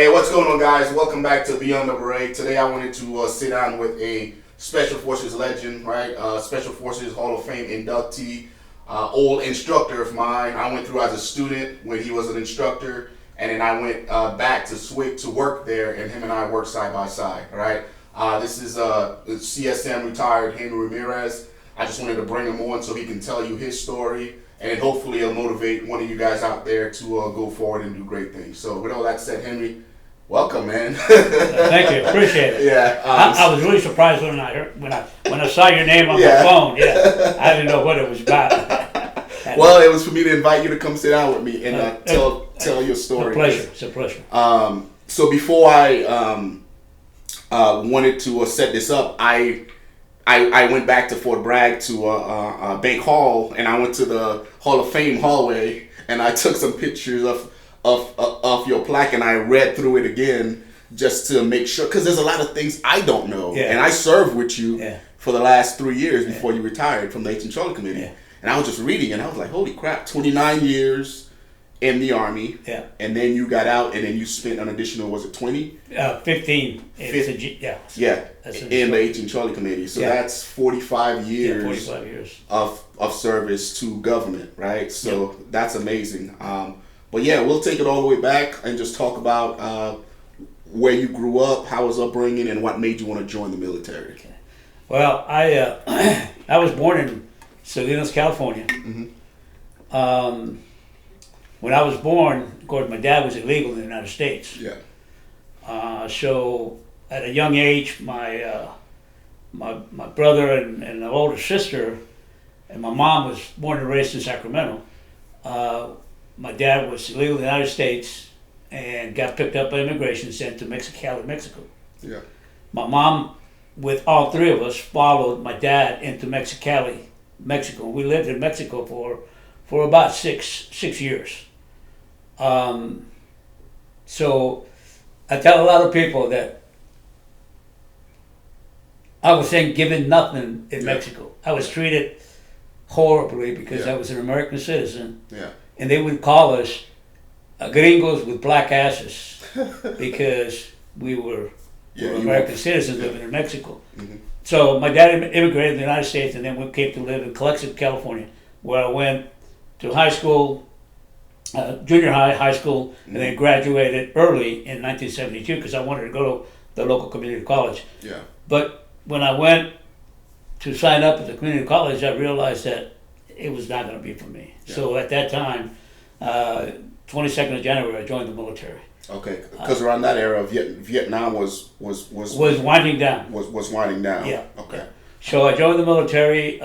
Hey, what's going on, guys? Welcome back to Beyond the Beret. Today I wanted to sit down with a Special Forces legend, right? Special Forces Hall of Fame inductee, old instructor of mine. I went through as a student when he was an instructor, and then I went back to SWIC to work there, and him and I worked side by side, right? This is CSM retired Henry Ramirez. I just wanted to bring him on so he can tell you his story, and then hopefully it'll motivate one of you guys out there to go forward and do great things. So with all that said, Henry, welcome, man. Thank you, appreciate it. Yeah, I was really surprised when I saw your name on my phone. Yeah, I didn't know what it was about. Well, it was for me to invite you to come sit down with me and tell your story. It's a pleasure. So before I wanted to set this up, I went back to Fort Bragg to Bank Hall, and I went to the Hall of Fame hallway, and I took some pictures of your plaque, and I read through it again just to make sure, because there's a lot of things I don't know. Yeah. And I served with you for the last 3 years before you retired from the 18th Charlie Committee. Yeah. And I was just reading, and I was like, holy crap, 29 years in the Army. Yeah. And then you got out, and then you spent an additional, was it 20? 15. Yeah, in the 18th Charlie Committee. So that's 45 years, 45 years of service to government, right? So that's amazing. But yeah, we'll take it all the way back and just talk about where you grew up, how was upbringing, and what made you want to join the military. Okay. Well, I I was born in Salinas, California. Mm-hmm. When I was born, of course, my dad was illegal in the United States. Yeah. So at a young age, my brother and an older sister, and my mom was born and raised in Sacramento. My dad was illegal in the United States and got picked up by immigration, sent to Mexicali, Mexico. Yeah. My mom, with all three of us, followed my dad into Mexicali, Mexico. We lived in Mexico for about six years. So I tell a lot of people that I was given nothing in Mexico. I was treated horribly because I was an American citizen. Yeah. And they would call us gringos with black asses because we were American citizens living in Mexico. Mm-hmm. So my dad immigrated to the United States, and then we came to live in Calexico, California, where I went to high school, junior high school, and then graduated early in 1972 because I wanted to go to the local community college. Yeah. But when I went to sign up at the community college, I realized that it was not going to be for me. Yeah. So at that time, 22nd of January, I joined the military. Okay, because around that era, Vietnam was winding down. Was winding down. Yeah. Okay. Yeah. So I joined the military.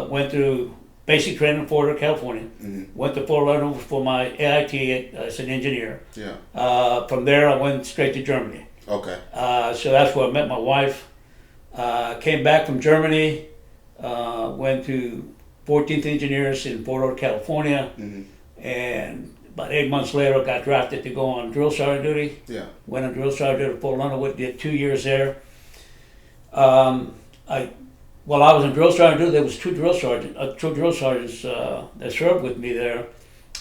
Went through basic training in Fort Lauderdale, California. Mm-hmm. Went to Fort Lauderdale for my AIT as an engineer. Yeah. From there, I went straight to Germany. Okay. So that's where I met my wife. Came back from Germany. Went to 14th Engineers in Fort Lauderdale, California. Mm-hmm. And about 8 months later, I got drafted to go on drill sergeant duty. Yeah. Went on drill sergeant duty at Fort Lauderdale, did 2 years there. While I was in drill sergeant duty, there was two drill sergeants that served with me there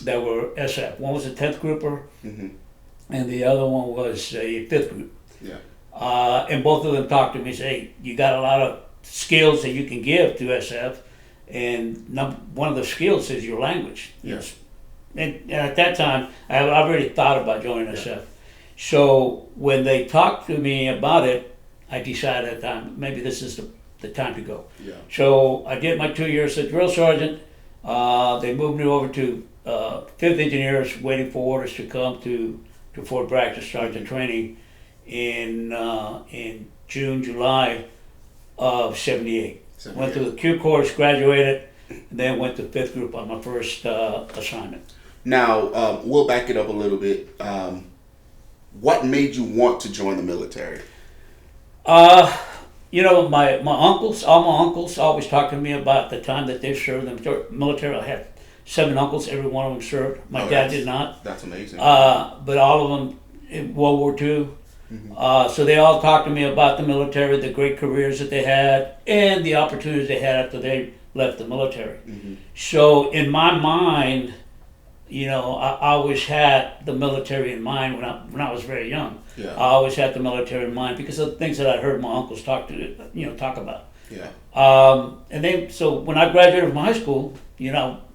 that were SF. One was a 10th grouper, and the other one was a 5th group. Yeah. And both of them talked to me and said, hey, you got a lot of skills that you can give to SF, and one of the skills is your language. Yes. And at that time, I already thought about joining SF. So when they talked to me about it, I decided at the time, maybe this is the time to go. Yeah. So I did my 2 years as drill sergeant. They moved me over to 5th Engineers, waiting for orders to come to Fort Bragg to start the training in June, July of 78. Went to the Q course, graduated, and then went to 5th group on my first assignment. Now, we'll back it up a little bit. What made you want to join the military? My uncles, all my uncles always talked to me about the time that they served in the military. I had 7 uncles, every one of them served. My dad did not. That's amazing. But all of them in World War II. Mm-hmm. So they all talked to me about the military, the great careers that they had, and the opportunities they had after they left the military. Mm-hmm. So in my mind, I always had the military in mind when I was very young. Yeah. I always had the military in mind because of the things that I heard my uncles talk about. Yeah. And then, so when I graduated from high school,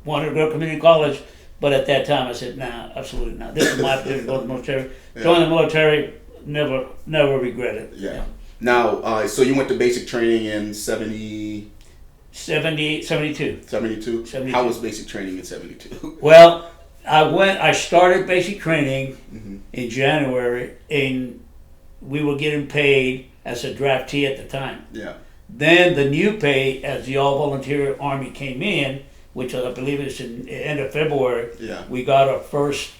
wanted to go to community college, but at that time I said, nah, absolutely not. This is my opportunity to go to the military. Yeah. Join the military, never regret it. Yeah. Now, so you went to basic training in 72. 72. How was basic training in 72? Well, I started basic training in January, and we were getting paid as a draftee at the time. Yeah. Then the new pay as the all-volunteer Army came in, which I believe is in the end of February, Yeah. we got our first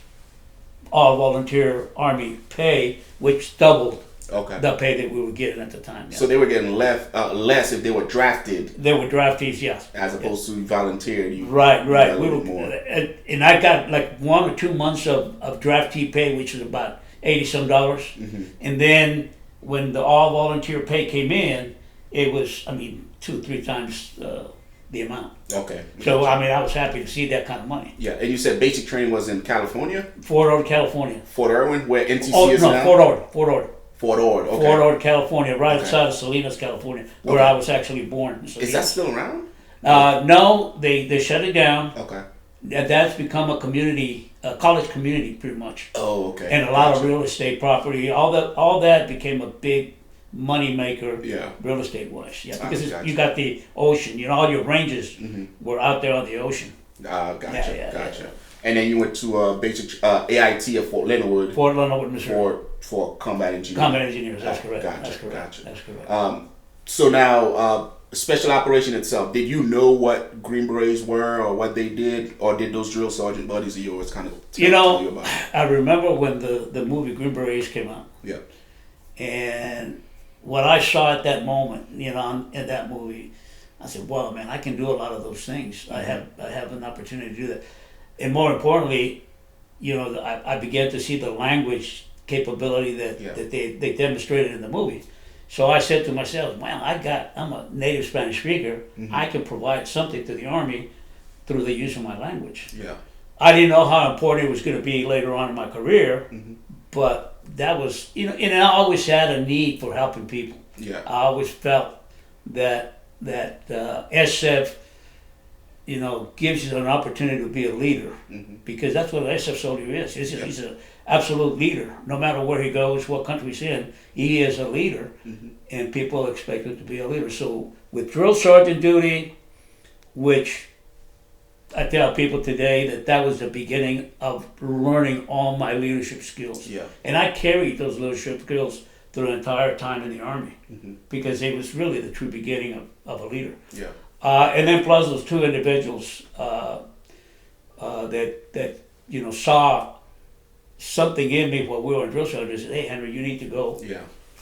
all-volunteer Army pay, which doubled Okay. the pay that we were getting at the time. Yeah. So they were getting less if they were drafted They were draftees, yes. as opposed to volunteer. Right. got a We little were, more. and I got like 1 or 2 months of draftee pay, which was about $80-some, and then when the all volunteer pay came in, it was 2 or 3 times the amount. Okay. So I was happy to see that kind of money. Yeah, and you said basic training was in California, Fort Ord, California. Fort Irwin, where NTC Oh is no, now. Fort Ord. Fort Ord. Okay. Fort Ord, California, right Okay. outside of Salinas, California, where Okay. I was actually born. Is that still around? No, they shut it down. Okay. That's become a community, a college community, pretty much. Oh, okay. And a lot of real estate property. All that became a big money maker, Yeah. real estate wise. Yeah, because Gotcha. you got the ocean. All your ranges were out there on the ocean. Gotcha. Yeah. Gotcha. And then you went to basic AIT at Fort Leonard Fort Leonard, Missouri. for combat engineering. Combat engineers. That's correct. Gotcha. That's correct. Gotcha. That's correct. So now, special operation itself. Did you know what Green Berets were or what they did, or did those drill sergeant buddies of yours kind of tell you about it? I remember when the movie Green Berets came out. Yeah. And what I saw at that moment, in that movie, I said, "Wow, man, I can do a lot of those things. I have an opportunity to do that." And more importantly, I began to see the language capability that they demonstrated in the movie. So I said to myself, "Man, I'm a native Spanish speaker. I can provide something to the Army through the use of my language." Yeah. I didn't know how important it was going to be later on in my career, but that was, and I always had a need for helping people. Yeah. I always felt that SF, gives you an opportunity to be a leader, because that's what an SF soldier is. He's an absolute leader. No matter where he goes, what country he's in, he is a leader, and people expect him to be a leader. So with drill sergeant duty, which I tell people today that was the beginning of learning all my leadership skills. Yeah. And I carried those leadership skills through the entire time in the Army, because it was really the true beginning of a leader. Yeah. And then plus those 2 individuals that saw something in me while we were in drill sergeant. Said, "Hey, Henry, you need to go Yeah.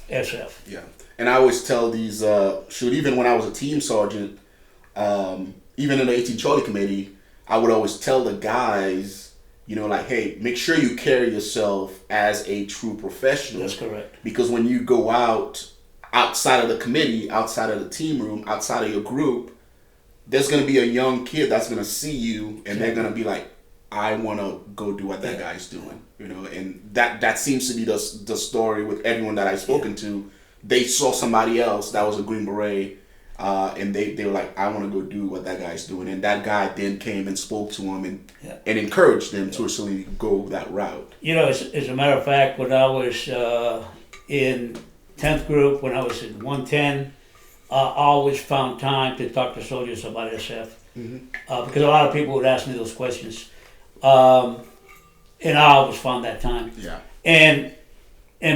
SF." Yeah. And I always tell these, even when I was a team sergeant, even in the 18 Charlie Committee, I would always tell the guys, hey, make sure you carry yourself as a true professional. That's correct. Because when you go outside of the committee, outside of the team room, outside of your group, there's going to be a young kid that's going to see you, and they're going to be like, I want to go do what that guy's doing. And that seems to be the story with everyone that I've spoken to. They saw somebody else that was a Green Beret, and they were like, I want to go do what that guy's doing. And that guy then came and spoke to him and encouraged them to actually go that route. As a matter of fact, when I was in 10th group, when I was in 110, I always found time to talk to soldiers about SF, because a lot of people would ask me those questions, and I always found that time. Yeah. And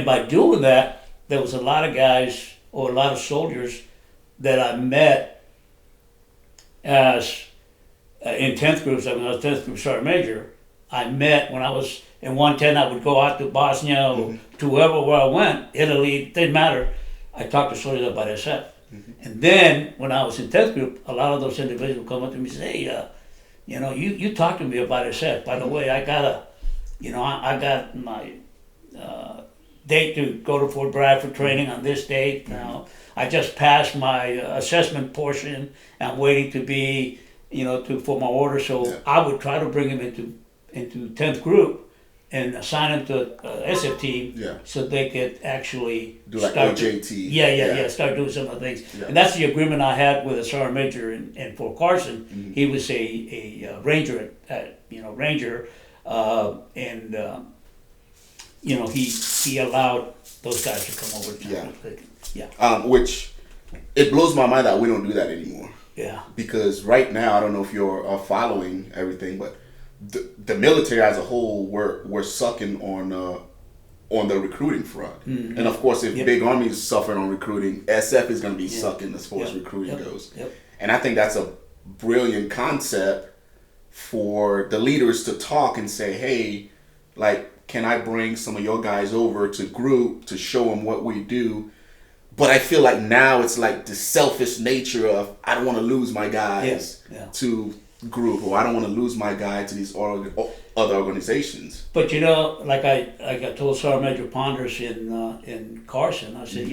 by doing that, there was a lot of guys or a lot of soldiers that I met as in 10th groups. I was 10th group sergeant major. I met when I was in 110. I would go out to Bosnia or to wherever where I went, Italy, it didn't matter. I talked to soldiers about SF. And then when I was in 10th group, a lot of those individuals would come up to me and say, "Hey, you talked to me about SF. By the way, I got my date to go to Fort Bragg for training on this date. Now I just passed my assessment portion. I'm waiting to be, for my order." So I would try to bring him into into 10th group and assign them to SF team, Yeah. so they could actually Do like start OJT. start doing some of the things. Yeah. And that's the agreement I had with a sergeant major in Fort Carson. Mm-hmm. He was a ranger ranger, and he allowed those guys to come over. Which it blows my mind that we don't do that anymore. Yeah. Because right now, I don't know if you're following everything, but the military as a whole, we're sucking on the recruiting front. Mm-hmm. And of course, if Yep. Big Army is suffering on recruiting, SF is going to be sucking as far as recruiting goes. Yep. And I think that's a brilliant concept for the leaders to talk and say, hey, like, can I bring some of your guys over to group to show them what we do? But I feel like now it's like the selfish nature of, I don't want to lose my guys to group, or I don't want to lose my guy to these other organizations. But like I told Sergeant Major Ponders in Carson, I said,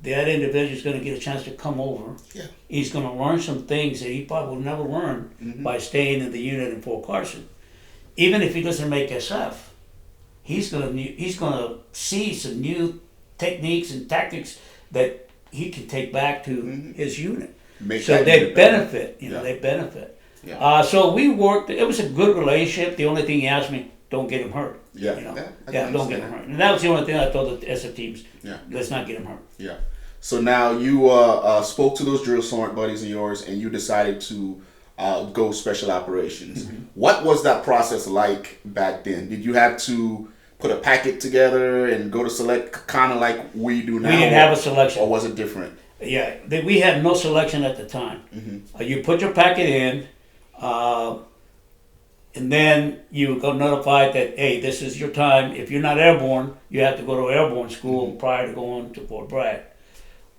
that individual is going to get a chance to come over. Yeah. He's going to learn some things that he probably will never learn by staying in the unit in Fort Carson. Even if he doesn't make SF, he's going to see some new techniques and tactics that he can take back to his unit. So they benefit, they benefit. Yeah. So we worked, it was a good relationship. The only thing he asked me, don't get him hurt. Yeah. Don't get him hurt. And that was the only thing I told the SF teams. Yeah. Let's not get him hurt. Yeah. So now you spoke to those drill sergeant buddies of yours, and you decided to go special operations. Mm-hmm. What was that process like back then? Did you have to put a packet together and go to select, kind of like we do now? We didn't have a selection. Or was it different? Yeah, we had no selection at the time. Mm-hmm. You put your packet in, and then you got notified that, hey, this is your time. If you're not airborne, you have to go to airborne school prior to going to Fort Bragg.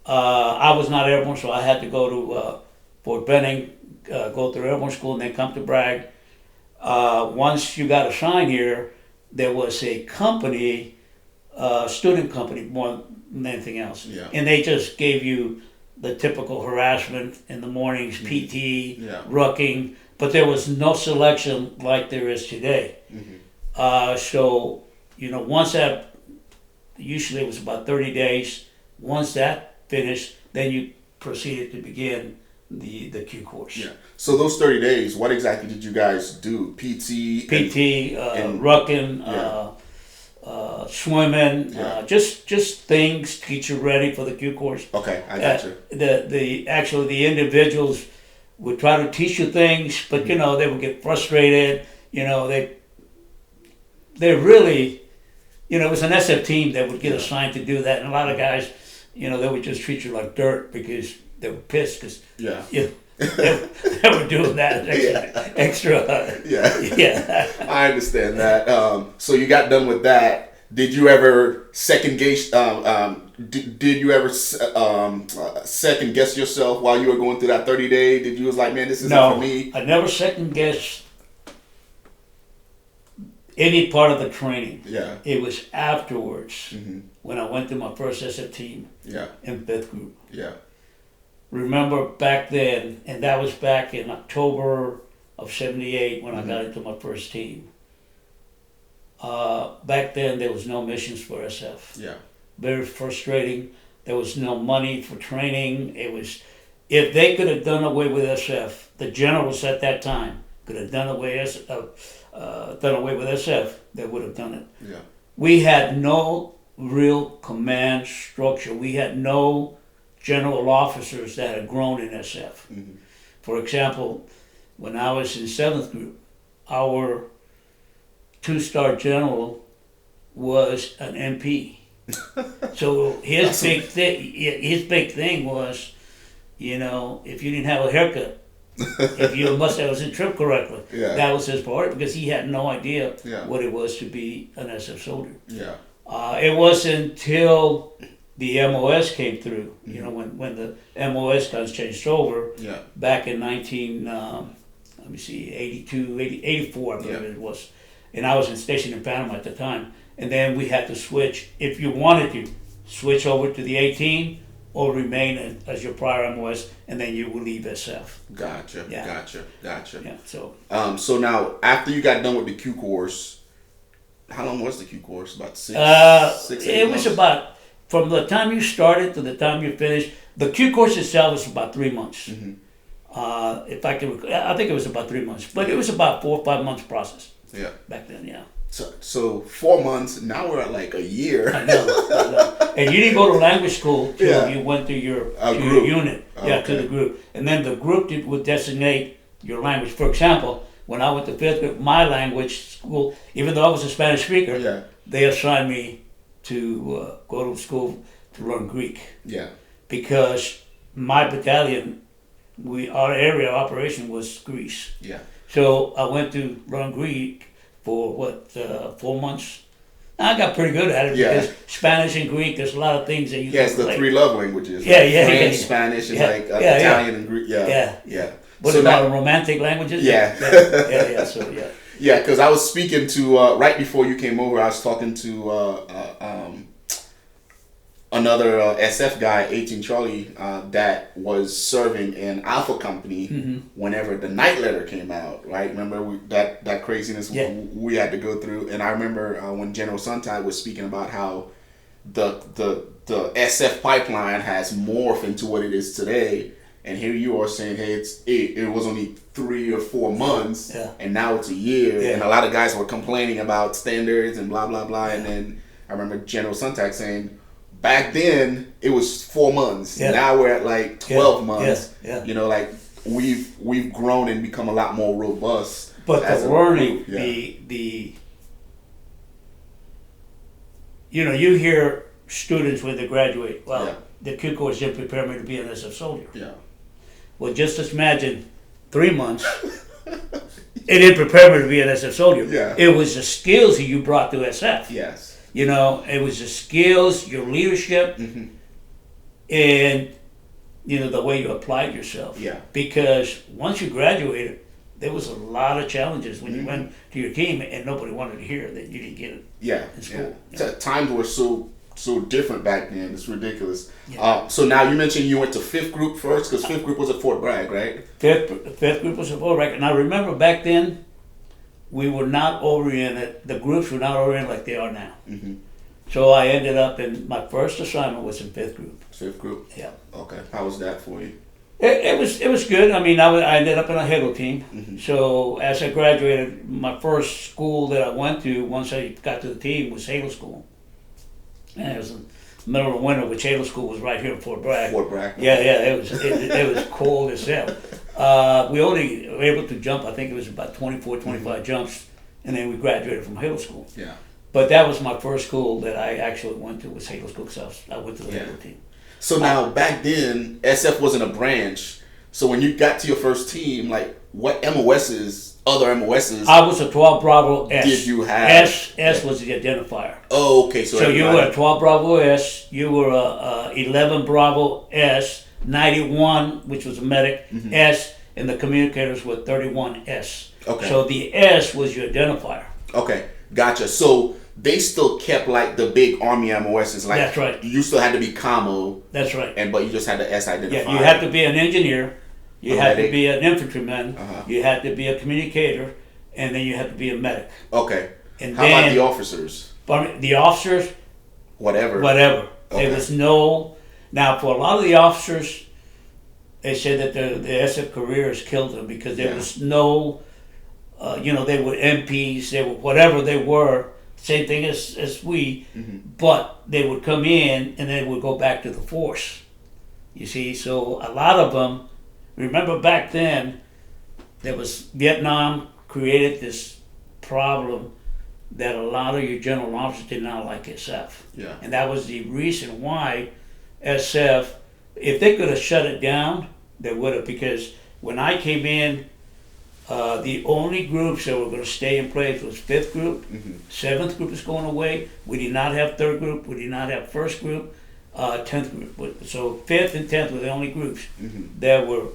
I was not airborne, so I had to go to Fort Benning, go through airborne school, and then come to Bragg. Once you got assigned here, there was a company, student company, more than anything else. Yeah. And they just gave you the typical harassment in the mornings, PT, rucking, but there was no selection like there is today. So, once that, usually it was about 30 days, once that finished, then you proceeded to begin the Q course. Yeah. So those 30 days, what exactly did you guys do? PT? And rucking, swimming, just things to get you ready for the Q course. Okay, I got you. The individuals would try to teach you things, but they would get frustrated. They really, it was an SF team that would get assigned to do that, and a lot of guys, they would just treat you like dirt because they were pissed because they were doing that extra. I understand that. So you got done with that. Did you ever second guess? Did you ever second guess yourself while you were going through that 30-day? Did you was like, man, this isn't for me? I never second guessed any part of the training. Yeah. It was afterwards when I went to my first SF team. In 5th group. Yeah. Remember back then, and that was back in October of '78 when I got into my first team. Back then there was no missions for SF. Yeah. Very frustrating. There was no money for training. It was, if they could have done away with SF, the generals at that time could have done away with SF, they would have done it. Yeah. We had no real command structure. We had no general officers that had grown in SF. For example, when I was in 7th group, our 2-star general was an MP. So his big thing was, if you didn't have a haircut, if your mustache wasn't trimmed correctly, that was his priority because he had no idea what it was to be an SF soldier. Yeah. It wasn't until the MOS came through, when the MOS guns changed over back in 84, I believe it was. And I was stationed in Panama at the time. And then we had to switch, if you wanted to, switch over to the 18 or remain as your prior MOS, and then you will leave SF. Gotcha. Yeah. Gotcha. Yeah. So. So now, after you got done with the Q course, how long was the Q course? About six, It was about, from the time you started to the time you finished. The Q course itself was about 3 months. If I can, I think it was about 3 months, but it was about 4 or 5 months process. Yeah. Back then, yeah. So 4 months. Now we're at like a year. I know. And you didn't go to language school till you went to your unit. To the group. And then the group would designate your language. For example, when I went to 5th grade, my language school, even though I was a Spanish speaker, they assigned me to go to school to learn Greek. Yeah. Because my battalion, our area of operation was Greece. Yeah. So I went to learn Greek for 4 months. I got pretty good at it because Spanish and Greek, there's a lot of things that you can it's the relate. 3 love languages. French, Spanish, and Italian and Greek. Yeah. What about romantic languages? Yeah. So Yeah, because I was speaking to, right before you came over, I was talking to another SF guy, 18 Charlie, that was serving in Alpha Company whenever the Night Letter came out, right? Remember that craziness we had to go through? And I remember when General Suntide was speaking about how the SF pipeline has morphed into what it is today. And here you are saying, hey, it was only 3 or 4 months, and now it's a year. Yeah. And a lot of guys were complaining about standards and blah, blah, blah. And then I remember General Suntag saying, back then it was 4 months. Yeah. Now we're at like 12 months. Yeah. You know, like we've grown and become a lot more robust. But the learning, you hear students when they graduate, the Q course didn't prepare me to be an SF soldier. Yeah. Well, just imagine 3 months. It didn't prepare me to be an SF soldier. Yeah. It was the skills that you brought to SF. Yes. It was the skills, your leadership, and the way you applied yourself. Yeah. Because once you graduated, there was a lot of challenges when you went to your team, and nobody wanted to hear that you didn't get it. Yeah. In school. Yeah. So times were so different back then. It's ridiculous. Yeah. So now you mentioned you went to 5th group first, because 5th group was at Fort Bragg, right? 5th group was at Fort Bragg. And I remember back then, we were not oriented, the groups were not oriented like they are now. So I ended up in, my first assignment was in 5th group. 5th group? Yeah. Okay. How was that for you? It was good. I mean, I ended up in a Halo team. So as I graduated, my first school that I went to, once I got to the team, was Halo School. And it was in the middle of the winter, which Halo School was right here in Fort Bragg. Fort Bragg. Yeah, it was cold as hell. We only were able to jump, I think it was about 24, 25 jumps, and then we graduated from Halo School. Yeah. But that was my first school that I actually went to, was Halo School, because I went to the Halo team. So now, back then, SF wasn't a branch. So when you got to your first team, like, what other MOSs? I was a 12 Bravo S. Did you have? S was the identifier. Oh, okay. So you were a 12 Bravo S, you were a 11 Bravo S, 91, which was a medic, S, and the communicators were 31 S. Okay. So the S was your identifier. Okay, gotcha. So they still kept like the big Army MOSs. Like, that's right. You still had to be commo. That's right. But you just had the S identifier. Yeah, you had to be an engineer. You had to be an infantryman, you had to be a communicator, and then you had to be a medic. Okay. And how about the officers? The officers? Whatever. Okay. There was no... Now, for a lot of the officers, they said that the SF careers killed them because there was no... they were MPs, they were whatever they were, same thing as we, but they would come in and they would go back to the force. You see, so a lot of them... Remember back then, there was Vietnam created this problem that a lot of your general officers did not like SF. Yeah. And that was the reason why SF, if they could have shut it down, they would have, because when I came in, the only groups that were going to stay in place was 5th group, 7th group is going away, we did not have 3rd group, we did not have 1st group, 10th group. So 5th and 10th were the only groups that were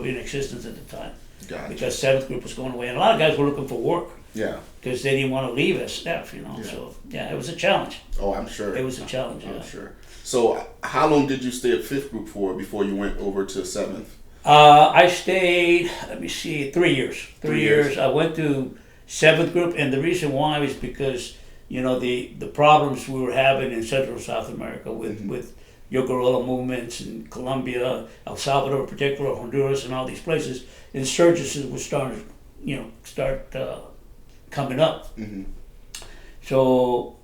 in existence at the time. Gotcha. Because 7th group was going away, and a lot of guys were looking for work. Yeah. because they didn't want to leave SF, you know. Yeah. So yeah, it was a challenge. Oh, I'm sure. It was a challenge. I'm Yeah. sure. So, how long did you stay at 5th Group for before you went over to 7th? I stayed. Let me see, 3 years. 3 years. years. I went to 7th Group, and the reason why is because the problems we were having in Central South America with your guerrilla movements in Colombia, El Salvador in particular, Honduras, and all these places, insurgencies were starting, start coming up. Mm-hmm. So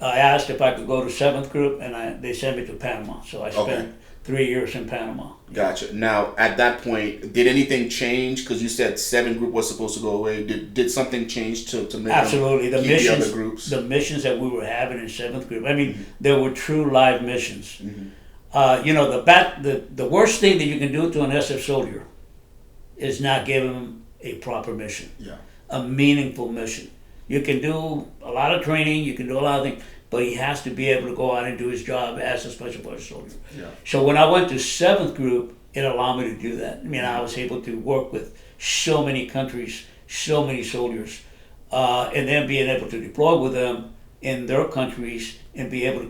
I asked if I could go to 7th Group, and they sent me to Panama. So I spent 3 years in Panama. Gotcha. Now, at that point, did anything change? Because you said 7th Group was supposed to go away. Did something change to make Absolutely. them keep the other groups? The missions that we were having in 7th Group, I mean, there were true live missions. Mm-hmm. The worst thing that you can do to an SF soldier is not give him a proper mission, a meaningful mission. You can do a lot of training, you can do a lot of things, but he has to be able to go out and do his job as a special forces soldier. Yeah. So when I went to 7th Group, it allowed me to do that. I mean, I was able to work with so many countries, so many soldiers, and then being able to deploy with them in their countries and be able to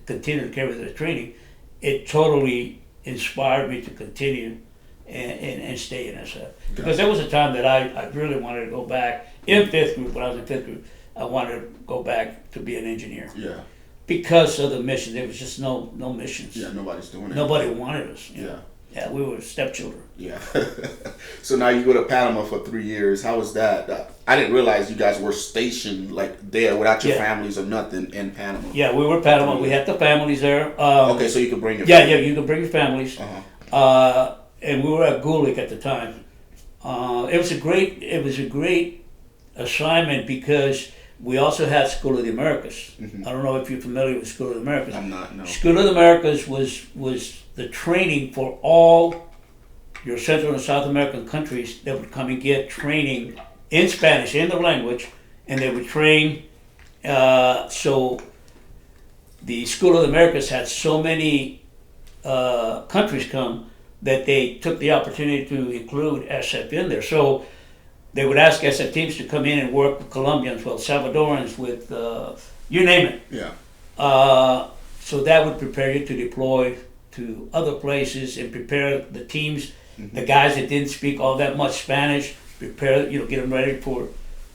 continue to carry their training. It totally inspired me to continue and stay in SF. Because there was a time that I really wanted to go back in 5th Group. When I was in 5th Group, I wanted to go back to be an engineer. Yeah. Because of the mission. There was just no missions. Yeah, nobody's doing it. Nobody wanted us. Yeah. Yeah, we were stepchildren. Yeah. So now you go to Panama for 3 years. How was that? I didn't realize you guys were stationed like there without your families or nothing in Panama. Yeah, we were Panama. We had the families there. Okay, so you could bring your family. Yeah, you could bring your families. Uh-huh. And we were at Gulik at the time. It was a great assignment because we also had School of the Americas. Mm-hmm. I don't know if you're familiar with School of the Americas. I'm not, no. School of the Americas was the training for all your Central and South American countries that would come and get training in Spanish, in their language, and they would train. So the School of the Americas had so many countries come that they took the opportunity to include SF in there. So they would ask SF teams to come in and work with Colombians, with Salvadorans, with you name it. Yeah. So that would prepare you to deploy to other places and prepare the teams, the guys that didn't speak all that much Spanish, get them ready for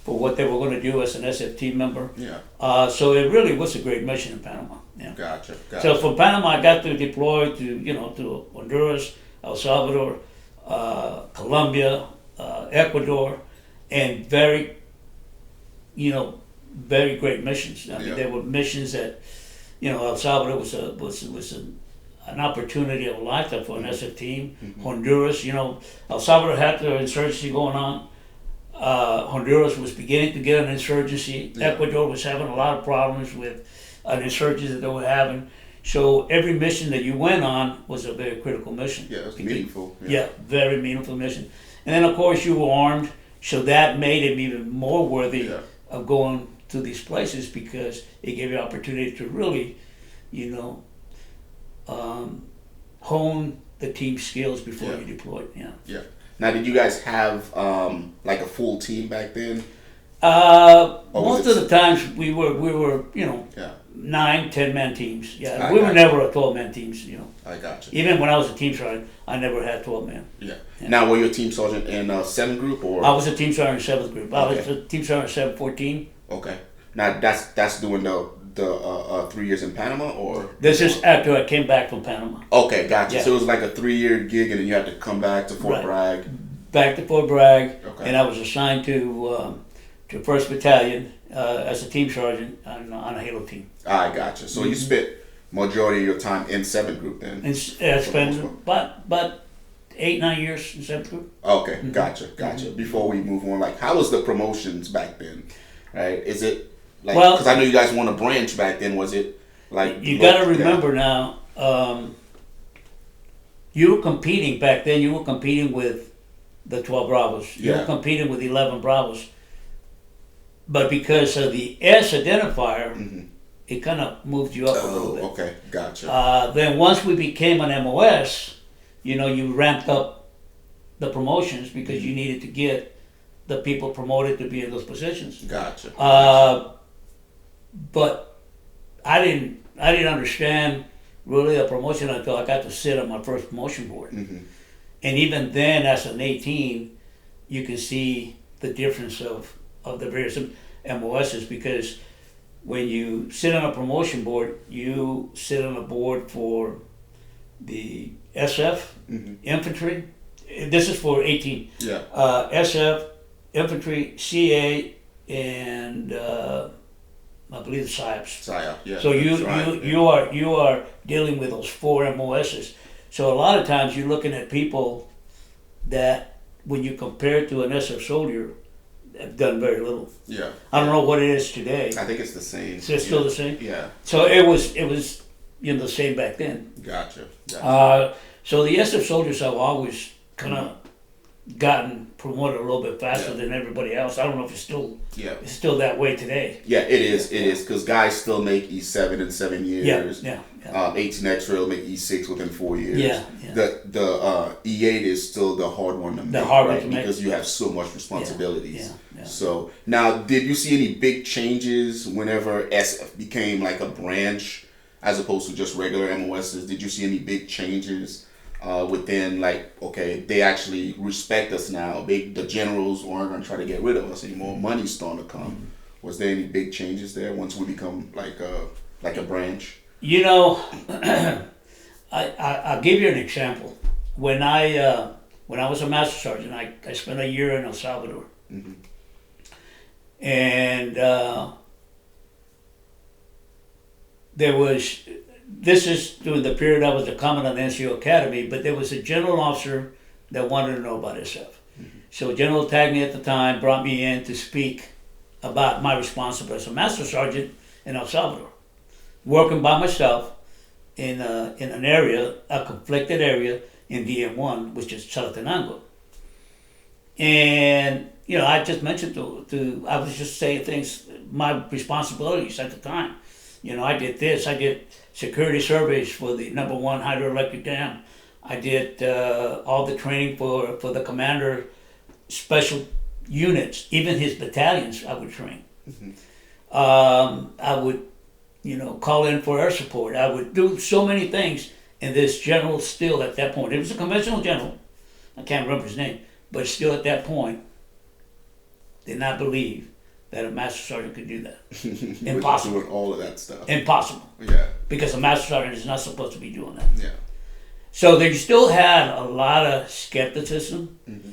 what they were going to do as an SF team member. Yeah. So it really was a great mission in Panama. Yeah. Gotcha. So from Panama, I got to deploy to Honduras, El Salvador, Colombia, Ecuador, and very great missions. I mean, there were missions that, El Salvador was an opportunity of a lifetime for an SF team. Honduras, El Salvador had their insurgency going on. Honduras was beginning to get an insurgency. Yeah. Ecuador was having a lot of problems with an insurgency that they were having. So every mission that you went on was a very critical mission. Yeah, it was meaningful. Yeah, very meaningful mission. And then of course you were armed, so that made him even more worthy of going to these places because it gave you opportunity to really, hone the team skills before you deployed. Yeah. Yeah. Now, did you guys have like a full team back then? Most of the times we were 9, 10-man teams. Yeah, we were never a 12-man teams. I got you. Even when I was a team sergeant, I never had 12-man. Yeah. Now, were you a team sergeant in 7th Group or? I was a team sergeant in 7th Group. I was a team sergeant in 714. Okay. Now that's doing the 3 years in Panama or? This is after I came back from Panama. Okay, gotcha. Yeah. So it was like a 3-year gig, and then you had to come back to Fort Bragg. Back to Fort Bragg, Okay. and I was assigned to 1st Battalion as a team sergeant on a Halo team. I gotcha. So you spent majority of your time in 7th Group then? And I spent about 8-9 years in 7th Group. Okay, gotcha. Before we move on, like, how was the promotions back then? Right? Is it like, because I know you guys won a branch back then. Was it like you got to remember now? You were competing back then. You were competing with the 12 Bravos. You were competing with 11 Bravos. But because of the S identifier, it kind of moved you up a little bit. Okay, gotcha. Then once we became an MOS, you ramped up the promotions because you needed to get the people promoted to be in those positions. Gotcha. But I didn't understand really the promotion until I got to sit on my first promotion board. Mm-hmm. And even then, as an 18, you can see the difference of the various MOSs, because when you sit on a promotion board, you sit on a board for the SF, infantry. This is for 18. Yeah. SF, infantry, CA, and I believe the PSYOPs. PSYOP, yeah. So Right, you are dealing with those 4 MOSs. So a lot of times you're looking at people that, when you compare to an SF soldier, have done very little. Yeah. I don't know what it is today. I think it's the same. Is it still the same? Yeah. So it was the same back then. Gotcha. So the SF soldiers have always kind of gotten promoted a little bit faster than everybody else. I don't know if it's still that way today. Yeah, it is. It is, because guys still make E7 in 7 years. Yeah. 18X will make E6 within 4 years. Yeah. The E8 is still the hard one to make, hard one to make. because you have so much responsibilities. Yeah. So now, did you see any big changes whenever SF became like a branch as opposed to just regular MOSs? Did you see any big changes within, like, okay, they actually respect us now? The generals aren't going to try to get rid of us anymore. Money's starting to come. Was there any big changes there once we become like a branch? You know, I'll give you an example. When I was a master sergeant, I spent a year in El Salvador. Mm-hmm. And this is during the period I was a commandant of the NCO Academy, but there was a general officer that wanted to know about SF. Mm-hmm. So General Tagny at the time brought me in to speak about my responsibility as a master sergeant in El Salvador, working by myself in an area, a conflicted area in DM1, which is Chalatenango. And, you know, I just mentioned I was just saying things, my responsibilities at the time. You know, I did this, I did security surveys for the number 1 hydroelectric dam. I did all the training for the commander special units, even his battalions I would train. Mm-hmm. I would, call in for air support. I would do so many things. And this general still at that point, it was a conventional general, I can't remember his name, but still at that point, did not believe that a master sergeant could do that. Impossible. Doing all of that stuff. Impossible. Yeah. Because a master sergeant is not supposed to be doing that. Yeah. So they still had a lot of skepticism, mm-hmm.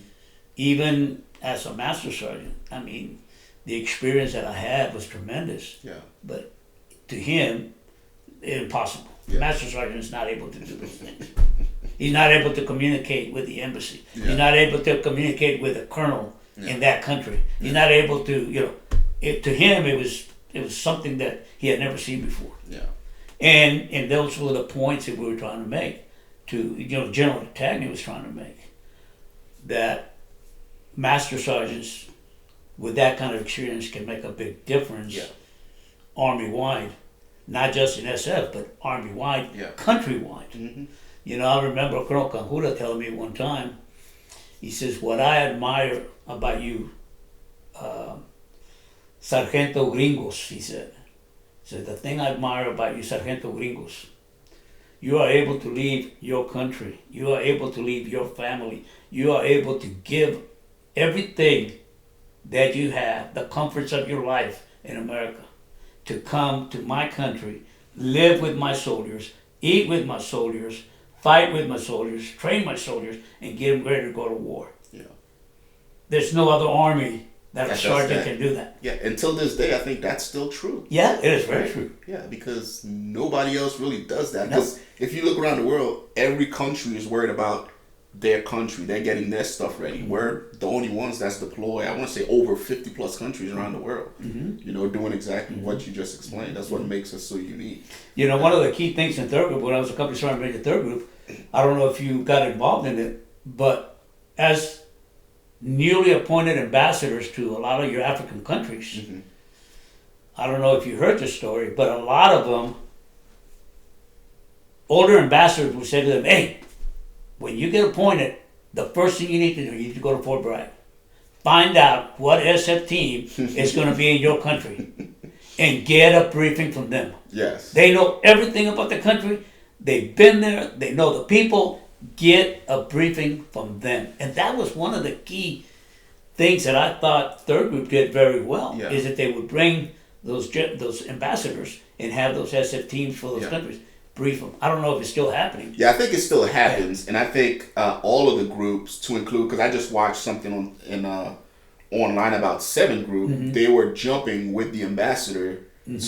even as a master sergeant. I mean, the experience that I had was tremendous. Yeah. But to him, impossible. Yeah. Master sergeant is not able to do those things. He's not able to communicate with the embassy. Yeah. He's not able to communicate with a colonel in that country. He's not able to, to him it was something that he had never seen before. Yeah. And those were the points that we were trying to make General Tagny was trying to make. That master sergeants with that kind of experience can make a big difference Army-wide. Not just in SF, but Army-wide, country-wide. Mm-hmm. I remember Colonel Canjura telling me one time, he says, what I admire about you, Sargento Gringos, he said. The thing I admire about you, Sargento Gringos, you are able to leave your country. You are able to leave your family. You are able to give everything that you have, the comforts of your life in America, to come to my country, live with my soldiers, eat with my soldiers, fight with my soldiers, train my soldiers, and get them ready to go to war. Yeah. There's no other army that a sergeant can do that. Yeah, until this day, I think that's still true. Yeah, it is very true. Yeah, because nobody else really does that. Because if you look around the world, every country is worried about their country. They're getting their stuff ready. We're the only ones that's deployed, I want to say over 50 plus countries around the world, doing exactly what you just explained. That's what makes us so unique. One of the key things in third group, when I was a company sergeant major third group, I don't know if you got involved in it, but as newly appointed ambassadors to a lot of your African countries, I don't know if you heard this story, but a lot of them, older ambassadors would say to them, hey, when you get appointed, the first thing you need to do, you need to go to Fort Bragg. find out what SF team is going to be in your country and get a briefing from them. Yes. They know everything about the country. They've been there. They know the people. Get a briefing from them. And that was one of the key things that I thought third group did very well, Yeah. is that they would bring those ambassadors and have those SF teams for those Yeah. countries, brief them. I don't know if it's still happening. Yeah, I think it still happens, and I think all of the groups, to include, because I just watched something online about 7 Group. Mm-hmm. They were jumping with the ambassador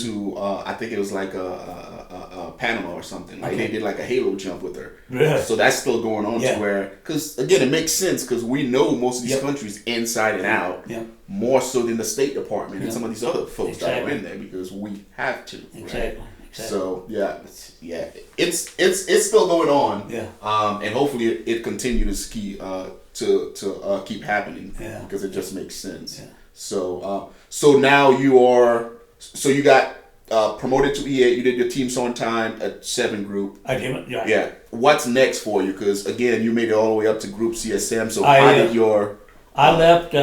to I think it was like a Panama or something. Like Okay. they did like a halo jump with her. Really? So that's still going on Yeah. to where, because again, it makes sense because we know most of these Yep. countries inside and out, Yeah. more so than the State Department and Yeah. some of these other folks that Exactly. are in there because we have to. Exactly. Right? Exactly. So it's still going on. Yeah. And hopefully it continues to keep happening. Yeah. Because it just makes sense. Yeah. So now you got promoted to E8. You did your team so on time at 7 Group. I did it. Yeah. Yeah. What's next for you? Because again, you made it all the way up to Group CSM. So I how did your left.